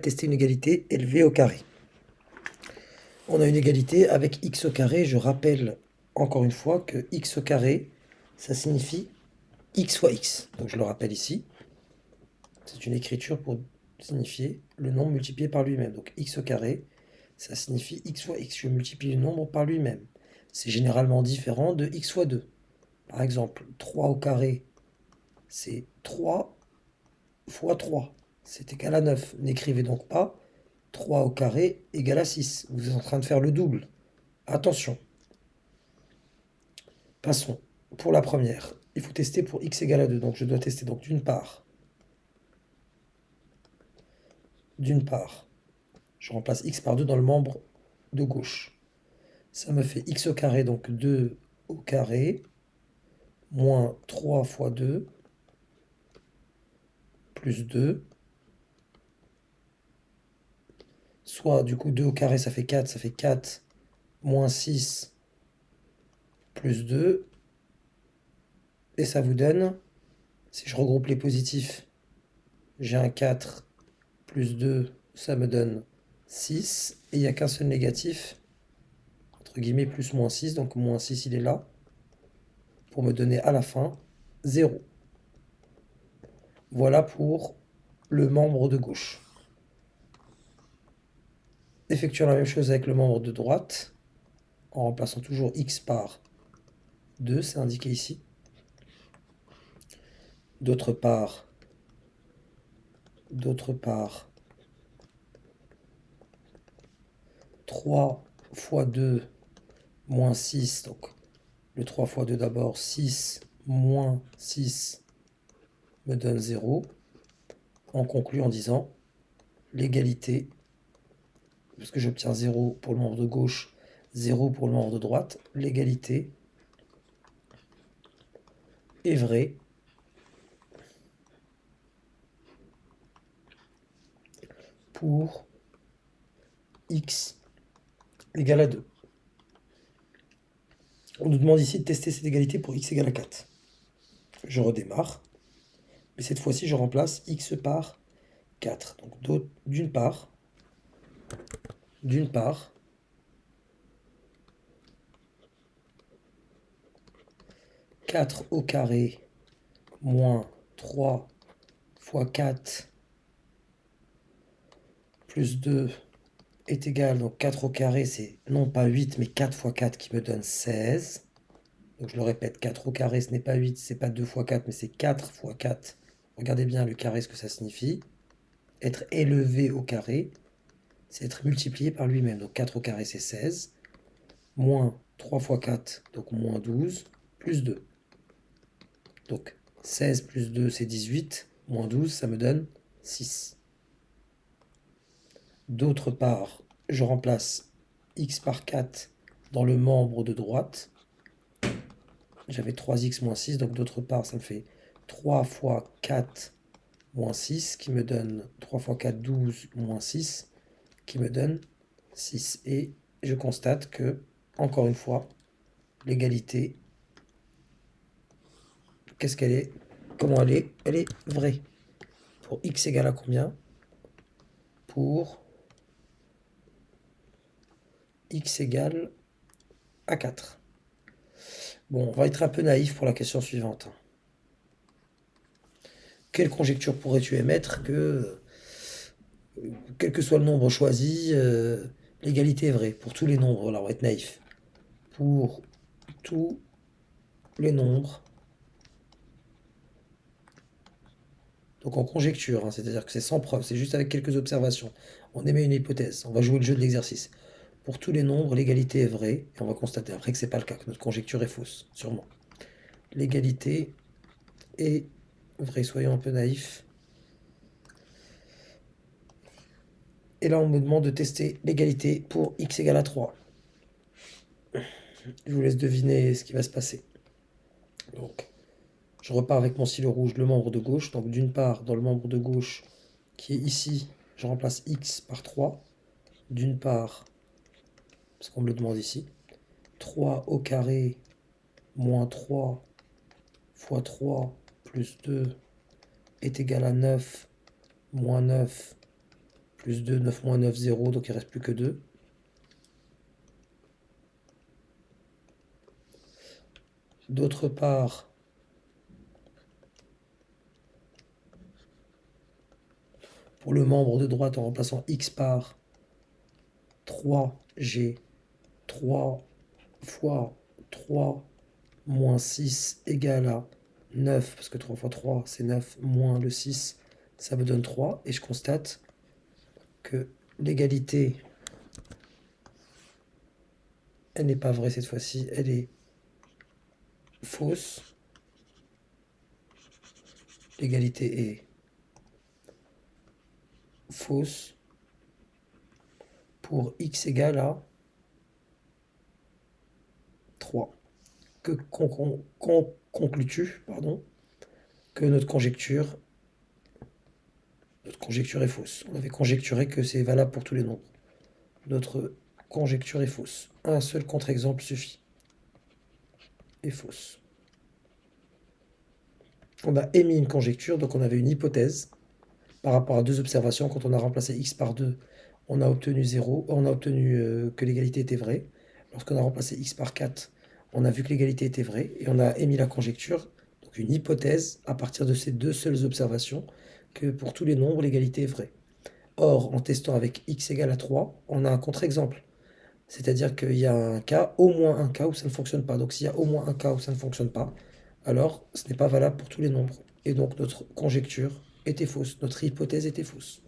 Tester une égalité élevée au carré. On a une égalité avec x au carré. Je rappelle encore une fois que x au carré, ça signifie x fois x. Donc je le rappelle ici. C'est une écriture pour signifier le nombre multiplié par lui-même. Donc x au carré, ça signifie x fois x. Je multiplie le nombre par lui-même. C'est généralement différent de x fois 2. Par exemple, 3 au carré, c'est 3 fois 3. C'est égal à 9. N'écrivez donc pas 3 au carré égale à 6. Vous êtes en train de faire le double. Attention. Passons. Pour la première, il faut tester pour x égale à 2. Donc je dois tester donc d'une part, je remplace x par 2 dans le membre de gauche. Ça me fait x au carré, donc 2 au carré, moins 3 fois 2, plus 2, soit du coup 2 au carré, ça fait 4, moins 6, plus 2, et ça vous donne, si je regroupe les positifs, j'ai un 4 plus 2, ça me donne 6, et il n'y a qu'un seul négatif, entre guillemets, plus moins 6, donc moins 6 il est là, pour me donner à la fin 0. Voilà pour le membre de gauche. Effectuons la même chose avec le membre de droite, en remplaçant toujours x par 2, c'est indiqué ici. D'autre part, 3 fois 2 moins 6, donc le 3 fois 2 d'abord, 6 moins 6 me donne 0. On conclut en disant l'égalité, parce que j'obtiens 0 pour le membre de gauche, 0 pour le membre de droite, l'égalité est vraie pour x égale à 2. On nous demande ici de tester cette égalité pour x égale à 4. Je redémarre, mais cette fois-ci je remplace x par 4. Donc d'une part, 4 au carré moins 3 fois 4 plus 2 est égal, donc 4 au carré, c'est non pas 8, mais 4 fois 4 qui me donne 16. Donc je le répète, 4 au carré, ce n'est pas 8, c'est pas 2 fois 4, mais c'est 4 fois 4. Regardez bien le carré, ce que ça signifie. Être élevé au carré, c'est être multiplié par lui-même. Donc 4 au carré, c'est 16. Moins 3 fois 4, donc moins 12, plus 2. Donc 16 plus 2, c'est 18. Moins 12, ça me donne 6. D'autre part, je remplace x par 4 dans le membre de droite. J'avais 3x moins 6, donc d'autre part, ça me fait 3 fois 4 moins 6, qui me donne 3 fois 4, 12, moins 6, qui me donne 6. Et je constate que, encore une fois, l'égalité, qu'est-ce qu'elle est? Comment elle est? Elle est vraie. Pour x égale à combien? Pour x égale à 4. Bon, on va être un peu naïf pour la question suivante. Quelle conjecture pourrais-tu émettre que, quel que soit le nombre choisi, l'égalité est vraie pour tous les nombres? Là, on va être naïf. Pour tous les nombres, donc en conjecture, hein, c'est-à-dire que c'est sans preuve, c'est juste avec quelques observations. On émet une hypothèse, on va jouer le jeu de l'exercice. Pour tous les nombres, l'égalité est vraie, et on va constater après que c'est pas le cas, que notre conjecture est fausse, sûrement. L'égalité est vraie, soyons un peu naïfs. Et là, on me demande de tester l'égalité pour x égale à 3. Je vous laisse deviner ce qui va se passer. Donc, je repars avec mon stylo rouge, le membre de gauche. Donc, d'une part, dans le membre de gauche, qui est ici, je remplace x par 3. D'une part, parce qu'on me le demande ici, 3 au carré moins 3 fois 3 plus 2 est égal à 9 moins 9 Plus 2, 9 moins 9, 0, donc il ne reste plus que 2. D'autre part, pour le membre de droite, en remplaçant x par 3, j'ai 3 fois 3 moins 6 égale à 9, parce que 3 fois 3, c'est 9, moins le 6, ça me donne 3. Et je constate que l'égalité, elle n'est pas vraie cette fois-ci, elle est fausse. L'égalité est fausse pour x égale à 3. Que conclus-tu, pardon, que notre conjecture est fausse. On avait conjecturé que c'est valable pour tous les nombres. Notre conjecture est fausse. Un seul contre-exemple suffit. Est fausse. On a émis une conjecture, donc on avait une hypothèse par rapport à deux observations. Quand on a remplacé x par 2, on a obtenu 0, on a obtenu que l'égalité était vraie. Lorsqu'on a remplacé x par 4, on a vu que l'égalité était vraie et on a émis la conjecture, donc une hypothèse à partir de ces deux seules observations, que pour tous les nombres, l'égalité est vraie. Or, en testant avec x égale à 3, on a un contre-exemple. C'est-à-dire qu'il y a un cas, au moins un cas où ça ne fonctionne pas. Donc s'il y a au moins un cas où ça ne fonctionne pas, alors ce n'est pas valable pour tous les nombres. Et donc notre conjecture était fausse, notre hypothèse était fausse.